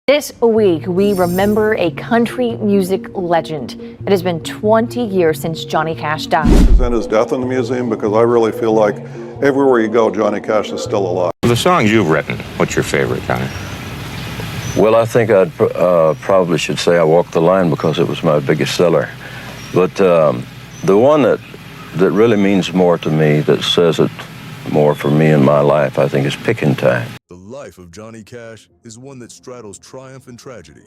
This week, we remember a country music legend. It has been 20 years since Johnny Cash died. Present his death in the museum because I really feel like everywhere you go, Johnny Cash is still alive. The songs you've written, what's your favorite, Johnny? Well, I think I probably should say I Walk the Line because it was my biggest seller. But the one that really means more to me, that says it more for me in my life, I think is Pickin' Time. The life of Johnny Cash is one that straddles triumph and tragedy,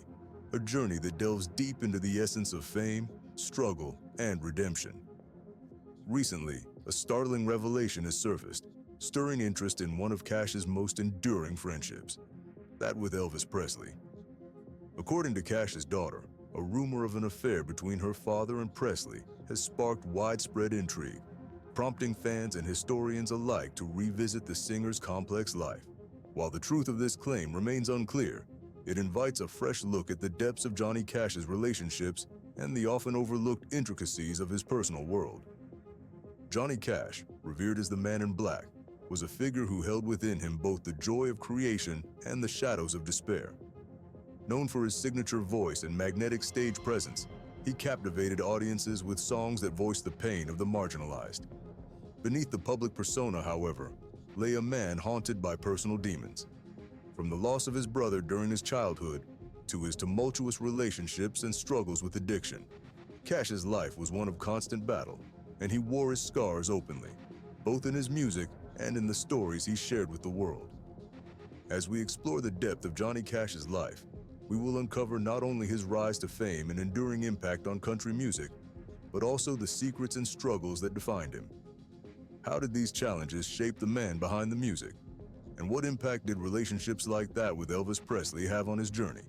a journey that delves deep into the essence of fame, struggle, and redemption. Recently, a startling revelation has surfaced, stirring interest in one of Cash's most enduring friendships, that with Elvis Presley. According to Cash's daughter, a rumor of an affair between her father and Presley has sparked widespread intrigue, prompting fans and historians alike to revisit the singer's complex life. While the truth of this claim remains unclear, it invites a fresh look at the depths of Johnny Cash's relationships and the often overlooked intricacies of his personal world. Johnny Cash, revered as the Man in Black, was a figure who held within him both the joy of creation and the shadows of despair. Known for his signature voice and magnetic stage presence, he captivated audiences with songs that voiced the pain of the marginalized. Beneath the public persona, however, lay a man haunted by personal demons. From the loss of his brother during his childhood to his tumultuous relationships and struggles with addiction, Cash's life was one of constant battle, and he wore his scars openly, both in his music and in the stories he shared with the world. As we explore the depth of Johnny Cash's life, we will uncover not only his rise to fame and enduring impact on country music, but also the secrets and struggles that defined him. How did these challenges shape the man behind the music? And what impact did relationships like that with Elvis Presley have on his journey?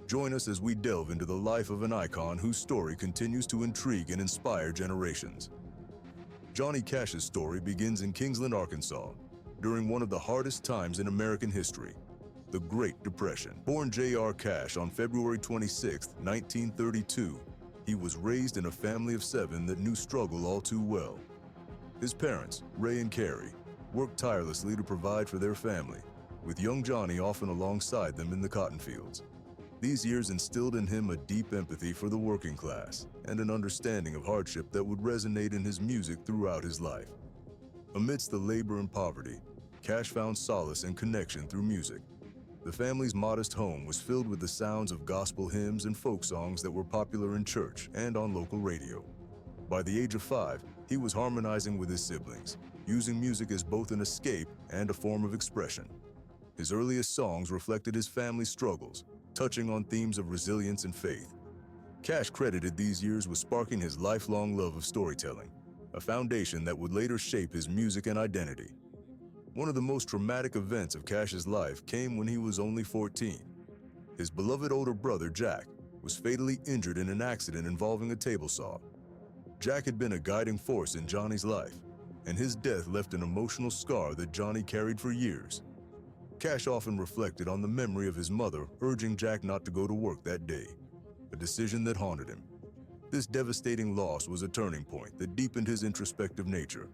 Join us as we delve into the life of an icon whose story continues to intrigue and inspire generations. Johnny Cash's story begins in Kingsland, Arkansas, during one of the hardest times in American history, the Great Depression. Born J.R. Cash on February 26, 1932, he was raised in a family of 7 that knew struggle all too well. His parents, Ray and Carrie, worked tirelessly to provide for their family, with young Johnny often alongside them in the cotton fields. These years instilled in him a deep empathy for the working class and an understanding of hardship that would resonate in his music throughout his life. Amidst the labor and poverty, Cash found solace and connection through music. The family's modest home was filled with the sounds of gospel hymns and folk songs that were popular in church and on local radio. By the age of 5, he was harmonizing with his siblings, using music as both an escape and a form of expression. His earliest songs reflected his family's struggles, touching on themes of resilience and faith. Cash credited these years with sparking his lifelong love of storytelling, a foundation that would later shape his music and identity. One of the most traumatic events of Cash's life came when he was only 14. His beloved older brother, Jack, was fatally injured in an accident involving a table saw. Jack had been a guiding force in Johnny's life, and his death left an emotional scar that Johnny carried for years. Cash often reflected on the memory of his mother urging Jack not to go to work that day, a decision that haunted him. This devastating loss was a turning point that deepened his introspective nature,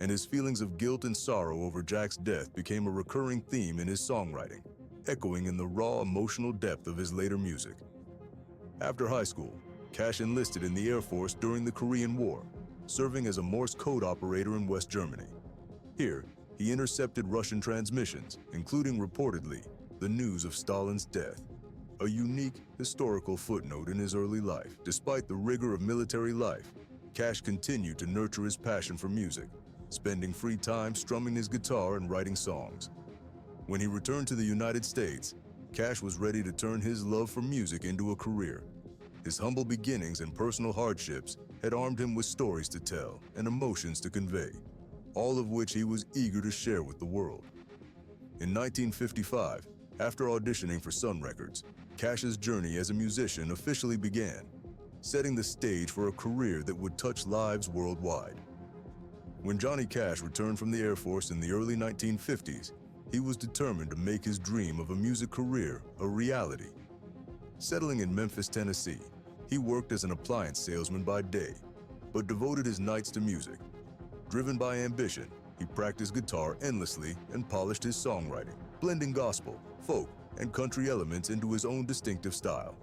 and his feelings of guilt and sorrow over Jack's death became a recurring theme in his songwriting, echoing in the raw emotional depth of his later music. After high school, Cash enlisted in the Air Force during the Korean War, serving as a Morse code operator in West Germany. Here, he intercepted Russian transmissions, including reportedly the news of Stalin's death, a unique historical footnote in his early life. Despite the rigor of military life, Cash continued to nurture his passion for music, spending free time strumming his guitar and writing songs. When he returned to the United States, Cash was ready to turn his love for music into a career. His humble beginnings and personal hardships had armed him with stories to tell and emotions to convey, all of which he was eager to share with the world. In 1955, after auditioning for Sun Records, Cash's journey as a musician officially began, setting the stage for a career that would touch lives worldwide. When Johnny Cash returned from the Air Force in the early 1950s, he was determined to make his dream of a music career a reality. Settling in Memphis, Tennessee, he worked as an appliance salesman by day, but devoted his nights to music. Driven by ambition, he practiced guitar endlessly and polished his songwriting, blending gospel, folk, and country elements into his own distinctive style.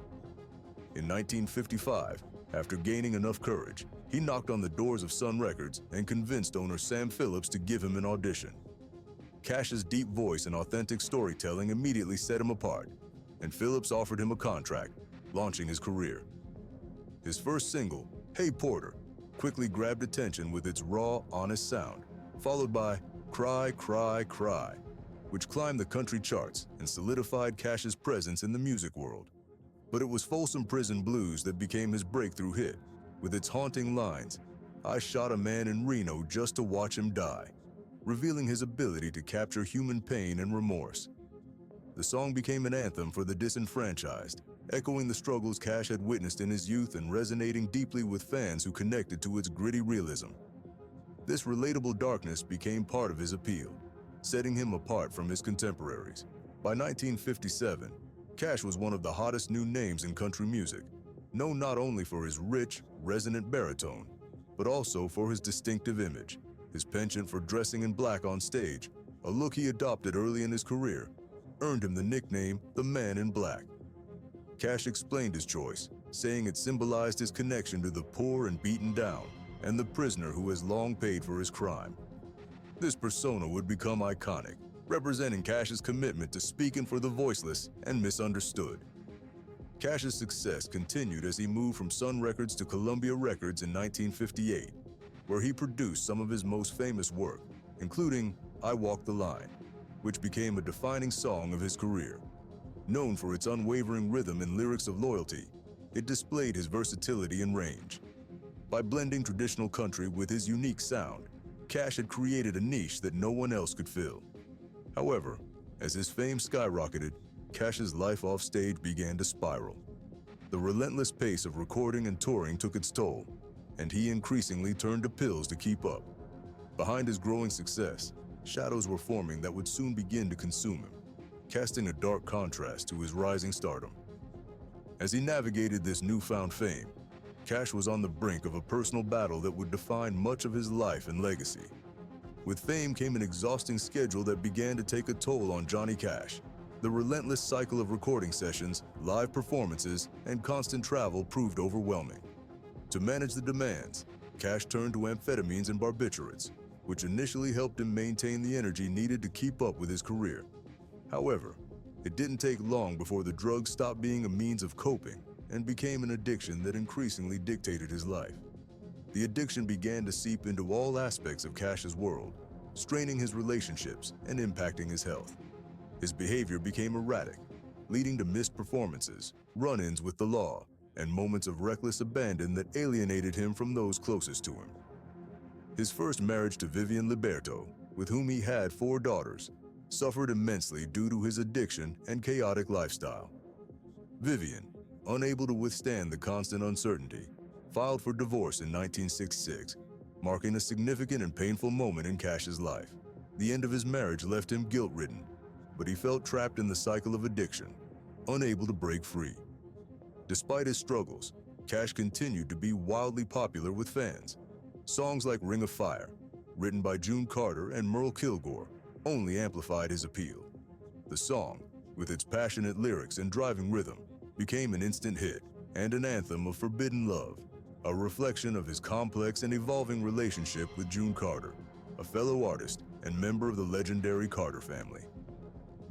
In 1955, after gaining enough courage, he knocked on the doors of Sun Records and convinced owner Sam Phillips to give him an audition. Cash's deep voice and authentic storytelling immediately set him apart, and Phillips offered him a contract, launching his career. His first single, Hey Porter, quickly grabbed attention with its raw, honest sound, followed by Cry, Cry, Cry, which climbed the country charts and solidified Cash's presence in the music world. But it was Folsom Prison Blues that became his breakthrough hit, with its haunting lines, I shot a man in Reno just to watch him die, revealing his ability to capture human pain and remorse. The song became an anthem for the disenfranchised, echoing the struggles Cash had witnessed in his youth and resonating deeply with fans who connected to its gritty realism. This relatable darkness became part of his appeal, setting him apart from his contemporaries. By 1957, Cash was one of the hottest new names in country music, known not only for his rich, resonant baritone, but also for his distinctive image. His penchant for dressing in black on stage, a look he adopted early in his career, earned him the nickname the Man in Black. Cash explained his choice, saying it symbolized his connection to the poor and beaten down, and the prisoner who has long paid for his crime. This persona would become iconic, representing Cash's commitment to speaking for the voiceless and misunderstood. Cash's success continued as he moved from Sun Records to Columbia Records in 1958, where he produced some of his most famous work, including I Walk the Line, which became a defining song of his career. Known for its unwavering rhythm and lyrics of loyalty, it displayed his versatility and range. By blending traditional country with his unique sound, Cash had created a niche that no one else could fill. However, as his fame skyrocketed, Cash's life off stage began to spiral. The relentless pace of recording and touring took its toll, and he increasingly turned to pills to keep up. Behind his growing success, shadows were forming that would soon begin to consume him, casting a dark contrast to his rising stardom. As he navigated this newfound fame, Cash was on the brink of a personal battle that would define much of his life and legacy. With fame came an exhausting schedule that began to take a toll on Johnny Cash. The relentless cycle of recording sessions, live performances, and constant travel proved overwhelming. To manage the demands, Cash turned to amphetamines and barbiturates, which initially helped him maintain the energy needed to keep up with his career. However, it didn't take long before the drugs stopped being a means of coping and became an addiction that increasingly dictated his life. The addiction began to seep into all aspects of Cash's world, straining his relationships and impacting his health. His behavior became erratic, leading to missed performances, run-ins with the law, and moments of reckless abandon that alienated him from those closest to him. His first marriage to Vivian Liberto, with whom he had 4 daughters, suffered immensely due to his addiction and chaotic lifestyle. Vivian, unable to withstand the constant uncertainty, filed for divorce in 1966, marking a significant and painful moment in Cash's life. The end of his marriage left him guilt-ridden, but he felt trapped in the cycle of addiction, unable to break free. Despite his struggles, Cash continued to be wildly popular with fans. Songs like Ring of Fire, written by June Carter and Merle Kilgore, only amplified his appeal. The song, with its passionate lyrics and driving rhythm, became an instant hit and an anthem of forbidden love, a reflection of his complex and evolving relationship with June Carter, a fellow artist and member of the legendary Carter family.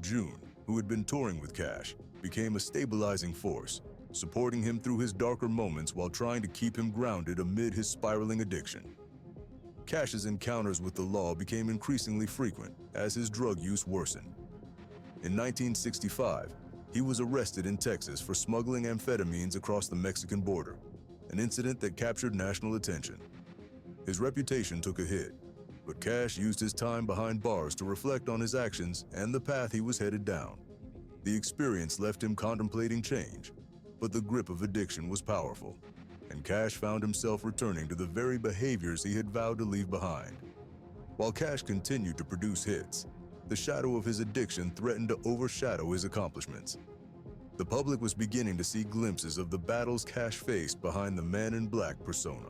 June, who had been touring with Cash, became a stabilizing force, supporting him through his darker moments while trying to keep him grounded amid his spiraling addiction. Cash's encounters with the law became increasingly frequent as his drug use worsened. In 1965, he was arrested in Texas for smuggling amphetamines across the Mexican border, an incident that captured national attention. His reputation took a hit, but Cash used his time behind bars to reflect on his actions and the path he was headed down. The experience left him contemplating change, but the grip of addiction was powerful, and Cash found himself returning to the very behaviors he had vowed to leave behind. While Cash continued to produce hits, the shadow of his addiction threatened to overshadow his accomplishments. The public was beginning to see glimpses of the battles Cash faced behind the Man in Black persona.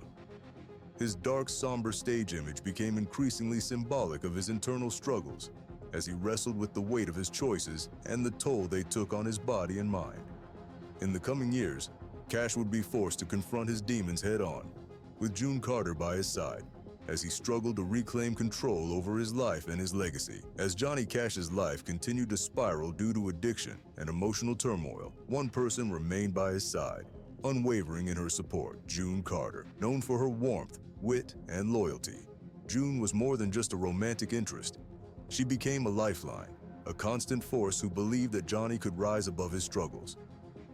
His dark, somber stage image became increasingly symbolic of his internal struggles, as he wrestled with the weight of his choices and the toll they took on his body and mind. In the coming years, Cash would be forced to confront his demons head-on, with June Carter by his side, as he struggled to reclaim control over his life and his legacy. As Johnny Cash's life continued to spiral due to addiction and emotional turmoil, one person remained by his side, unwavering in her support: June Carter. Known for her warmth, wit, and loyalty, June was more than just a romantic interest. She became a lifeline, a constant force who believed that Johnny could rise above his struggles.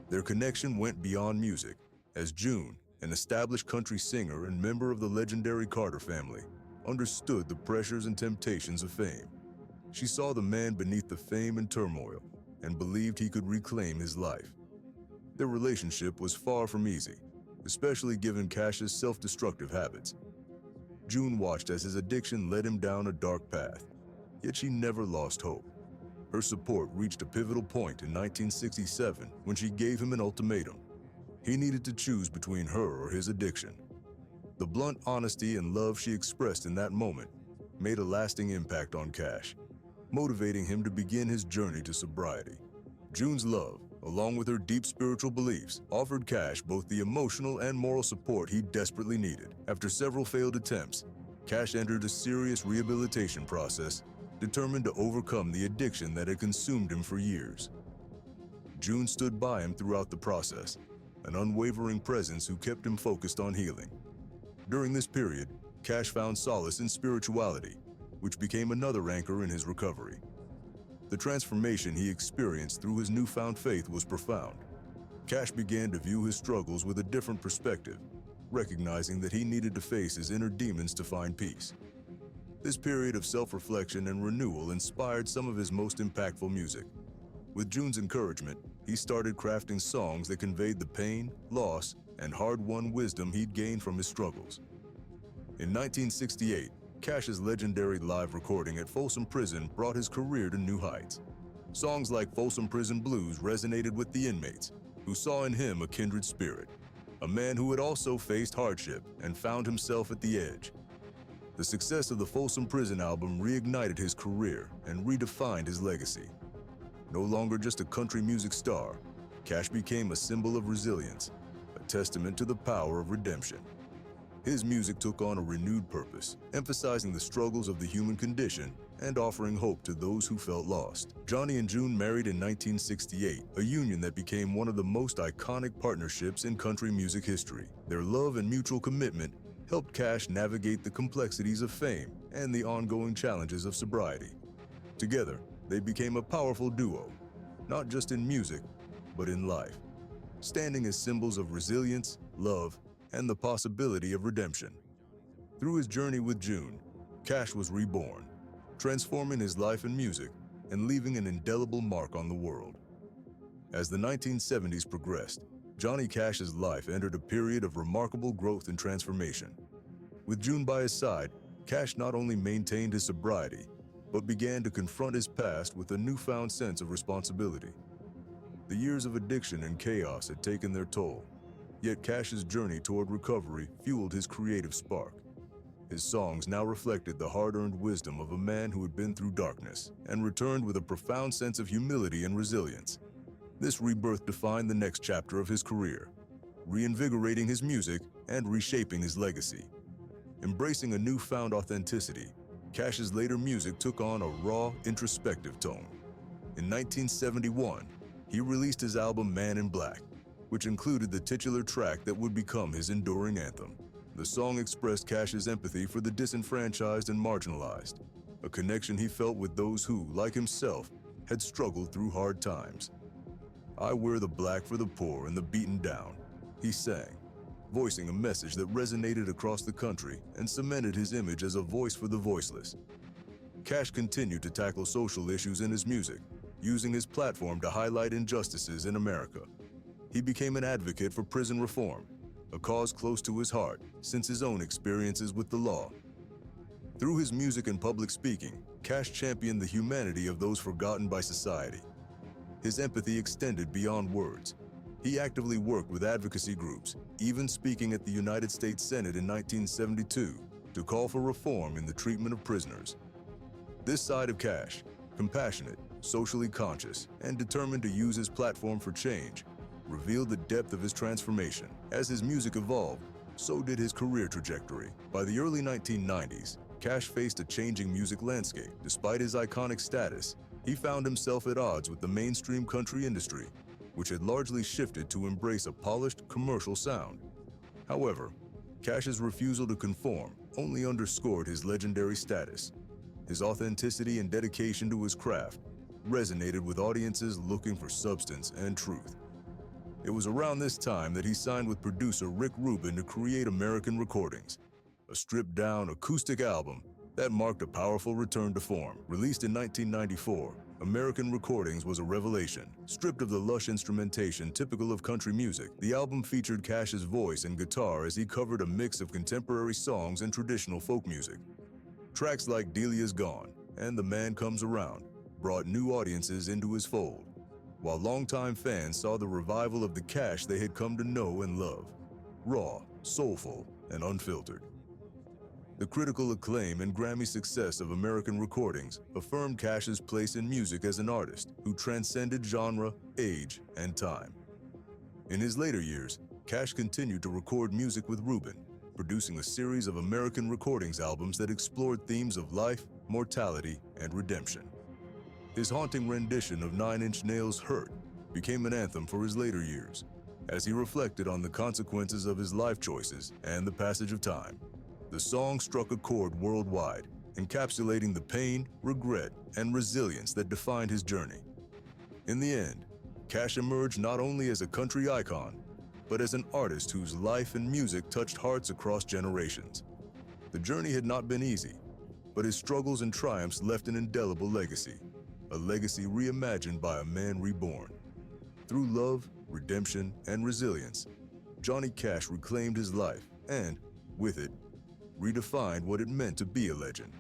Their connection went beyond music, as June, an established country singer and member of the legendary Carter family, understood the pressures and temptations of fame. She saw the man beneath the fame and turmoil and believed he could reclaim his life. Their relationship was far from easy, especially given Cash's self-destructive habits. June watched as his addiction led him down a dark path, yet she never lost hope. Her support reached a pivotal point in 1967 when she gave him an ultimatum. He needed to choose between her or his addiction. The blunt honesty and love she expressed in that moment made a lasting impact on Cash, motivating him to begin his journey to sobriety. June's love, along with her deep spiritual beliefs, offered Cash both the emotional and moral support he desperately needed. After several failed attempts, Cash entered a serious rehabilitation process, determined to overcome the addiction that had consumed him for years. June stood by him throughout the process, an unwavering presence who kept him focused on healing. During this period, Cash found solace in spirituality, which became another anchor in his recovery. The transformation he experienced through his newfound faith was profound. Cash began to view his struggles with a different perspective, recognizing that he needed to face his inner demons to find peace. This period of self-reflection and renewal inspired some of his most impactful music. With June's encouragement, he started crafting songs that conveyed the pain, loss, and hard-won wisdom he'd gained from his struggles. In 1968, Cash's legendary live recording at Folsom Prison brought his career to new heights. Songs like Folsom Prison Blues resonated with the inmates, who saw in him a kindred spirit, a man who had also faced hardship and found himself at the edge. The success of the Folsom Prison album reignited his career and redefined his legacy. No longer just a country music star, Cash became a symbol of resilience, a testament to the power of redemption. His music took on a renewed purpose, emphasizing the struggles of the human condition and offering hope to those who felt lost. Johnny and June married in 1968, a union that became one of the most iconic partnerships in country music history. Their love and mutual commitment helped Cash navigate the complexities of fame and the ongoing challenges of sobriety. Together, they became a powerful duo, not just in music, but in life, standing as symbols of resilience, love, and the possibility of redemption. Through his journey with June, Cash was reborn, transforming his life and music and leaving an indelible mark on the world. As the 1970s progressed, Johnny Cash's life entered a period of remarkable growth and transformation. With June by his side, Cash not only maintained his sobriety, but began to confront his past with a newfound sense of responsibility. The years of addiction and chaos had taken their toll, yet Cash's journey toward recovery fueled his creative spark. His songs now reflected the hard-earned wisdom of a man who had been through darkness and returned with a profound sense of humility and resilience. This rebirth defined the next chapter of his career, reinvigorating his music and reshaping his legacy. Embracing a newfound authenticity, Cash's later music took on a raw, introspective tone. In 1971, he released his album Man in Black, which included the titular track that would become his enduring anthem. The song expressed Cash's empathy for the disenfranchised and marginalized, a connection he felt with those who, like himself, had struggled through hard times. "I wear the black for the poor and the beaten down," he sang, voicing a message that resonated across the country and cemented his image as a voice for the voiceless. Cash continued to tackle social issues in his music, using his platform to highlight injustices in America. He became an advocate for prison reform, a cause close to his heart since his own experiences with the law. Through his music and public speaking, Cash championed the humanity of those forgotten by society. His empathy extended beyond words. He actively worked with advocacy groups, even speaking at the United States Senate in 1972 to call for reform in the treatment of prisoners. This side of Cash, compassionate, socially conscious, and determined to use his platform for change, revealed the depth of his transformation. As his music evolved, so did his career trajectory. By the early 1990s, Cash faced a changing music landscape. Despite his iconic status, he found himself at odds with the mainstream country industry, which had largely shifted to embrace a polished, commercial sound. However, Cash's refusal to conform only underscored his legendary status. His authenticity and dedication to his craft resonated with audiences looking for substance and truth. It was around this time that he signed with producer Rick Rubin to create American Recordings, a stripped-down acoustic album that marked a powerful return to form. Released in 1994, American Recordings was a revelation. Stripped of the lush instrumentation typical of country music, the album featured Cash's voice and guitar as he covered a mix of contemporary songs and traditional folk music. Tracks like Delia's Gone and The Man Comes Around brought new audiences into his fold, while longtime fans saw the revival of the Cash they had come to know and love, raw, soulful, and unfiltered. The critical acclaim and Grammy success of American Recordings affirmed Cash's place in music as an artist who transcended genre, age, and time. In his later years, Cash continued to record music with Rubin, producing a series of American Recordings albums that explored themes of life, mortality, and redemption. His haunting rendition of Nine Inch Nails' Hurt became an anthem for his later years, as he reflected on the consequences of his life choices and the passage of time. The song struck a chord worldwide, encapsulating the pain, regret, and resilience that defined his journey. In the end, Cash emerged not only as a country icon, but as an artist whose life and music touched hearts across generations. The journey had not been easy, but his struggles and triumphs left an indelible legacy, a legacy reimagined by a man reborn. Through love, redemption, and resilience, Johnny Cash reclaimed his life and, with it, redefined what it meant to be a legend.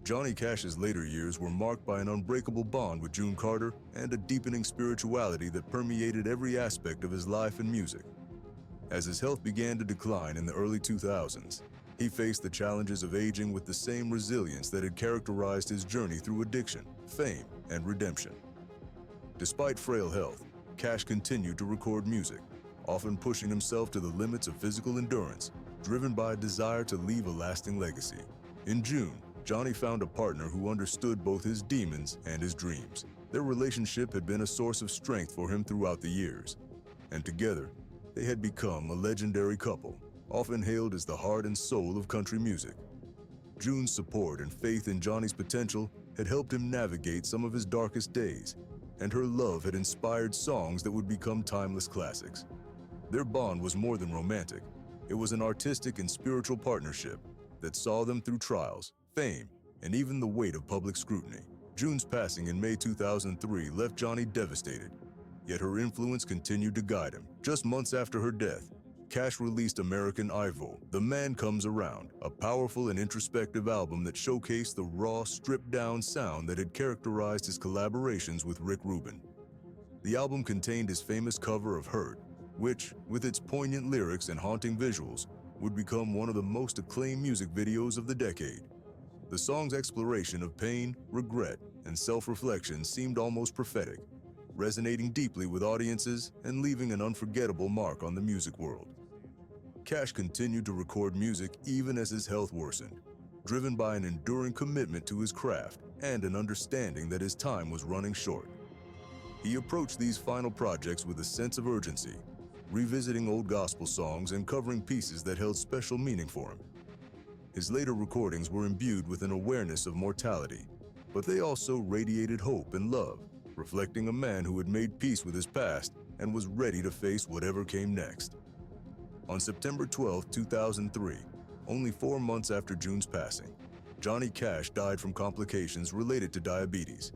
Johnny Cash's later years were marked by an unbreakable bond with June Carter and a deepening spirituality that permeated every aspect of his life and music. As his health began to decline in the early 2000s, he faced the challenges of aging with the same resilience that had characterized his journey through addiction, fame, and redemption. Despite frail health, Cash continued to record music, often pushing himself to the limits of physical endurance, driven by a desire to leave a lasting legacy. In June, Johnny found a partner who understood both his demons and his dreams. Their relationship had been a source of strength for him throughout the years, and together, they had become a legendary couple, often hailed as the heart and soul of country music. June's support and faith in Johnny's potential had helped him navigate some of his darkest days, and her love had inspired songs that would become timeless classics. Their bond was more than romantic. It was an artistic and spiritual partnership that saw them through trials, fame, and even the weight of public scrutiny. June's passing in May 2003 left Johnny devastated, yet her influence continued to guide him. Just months after her death, Cash released American Idol, The Man Comes Around, a powerful and introspective album that showcased the raw, stripped-down sound that had characterized his collaborations with Rick Rubin. The album contained his famous cover of Hurt, which, with its poignant lyrics and haunting visuals, would become one of the most acclaimed music videos of the decade. The song's exploration of pain, regret, and self-reflection seemed almost prophetic, resonating deeply with audiences and leaving an unforgettable mark on the music world. Cash continued to record music even as his health worsened, driven by an enduring commitment to his craft and an understanding that his time was running short. He approached these final projects with a sense of urgency, revisiting old gospel songs and covering pieces that held special meaning for him. His later recordings were imbued with an awareness of mortality, but they also radiated hope and love, reflecting a man who had made peace with his past and was ready to face whatever came next. On September 12, 2003, only 4 months after June's passing, Johnny Cash died from complications related to diabetes.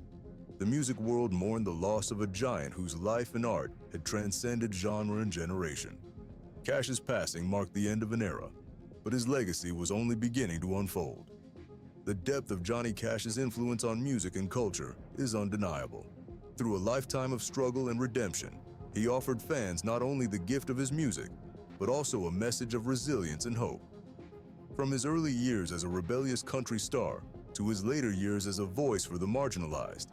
The music world mourned the loss of a giant whose life and art had transcended genre and generation. Cash's passing marked the end of an era, but his legacy was only beginning to unfold. The depth of Johnny Cash's influence on music and culture is undeniable. Through a lifetime of struggle and redemption, he offered fans not only the gift of his music, but also a message of resilience and hope. From his early years as a rebellious country star to his later years as a voice for the marginalized,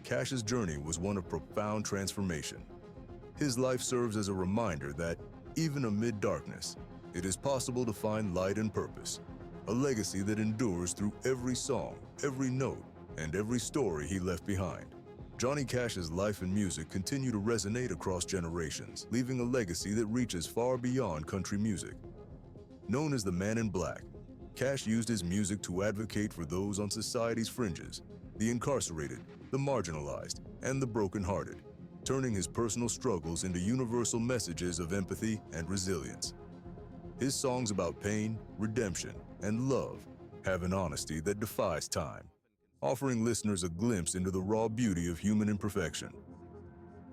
Cash's journey was one of profound transformation. His life serves as a reminder that, even amid darkness, it is possible to find light and purpose, a legacy that endures through every song, every note, and every story he left behind. Johnny Cash's life and music continue to resonate across generations, leaving a legacy that reaches far beyond country music. Known as the Man in Black, Cash used his music to advocate for those on society's fringes, the incarcerated, the marginalized, and the brokenhearted, turning his personal struggles into universal messages of empathy and resilience. His songs about pain, redemption, and love have an honesty that defies time, offering listeners a glimpse into the raw beauty of human imperfection.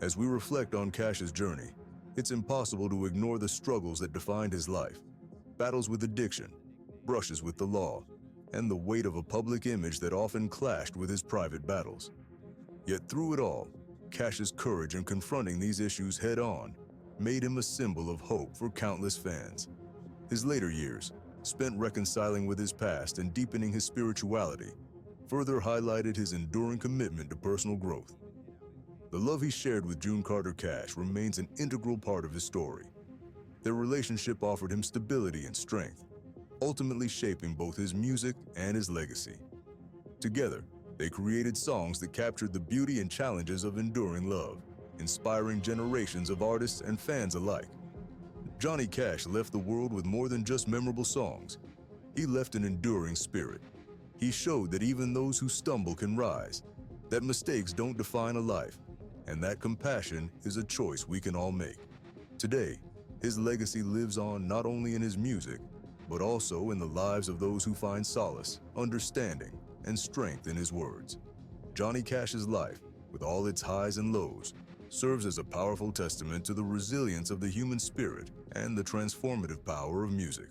As we reflect on Cash's journey, it's impossible to ignore the struggles that defined his life: battles with addiction, brushes with the law, and the weight of a public image that often clashed with his private battles. Yet through it all, Cash's courage in confronting these issues head-on made him a symbol of hope for countless fans. His later years, spent reconciling with his past and deepening his spirituality, further highlighted his enduring commitment to personal growth. The love he shared with June Carter Cash remains an integral part of his story. Their relationship offered him stability and strength, ultimately shaping both his music and his legacy. Together, they created songs that captured the beauty and challenges of enduring love, inspiring generations of artists and fans alike. Johnny Cash left the world with more than just memorable songs. He left an enduring spirit. He showed that even those who stumble can rise, that mistakes don't define a life, and that compassion is a choice we can all make. Today, his legacy lives on not only in his music, but also in the lives of those who find solace, understanding, and strength in his words. Johnny Cash's life, with all its highs and lows, serves as a powerful testament to the resilience of the human spirit and the transformative power of music.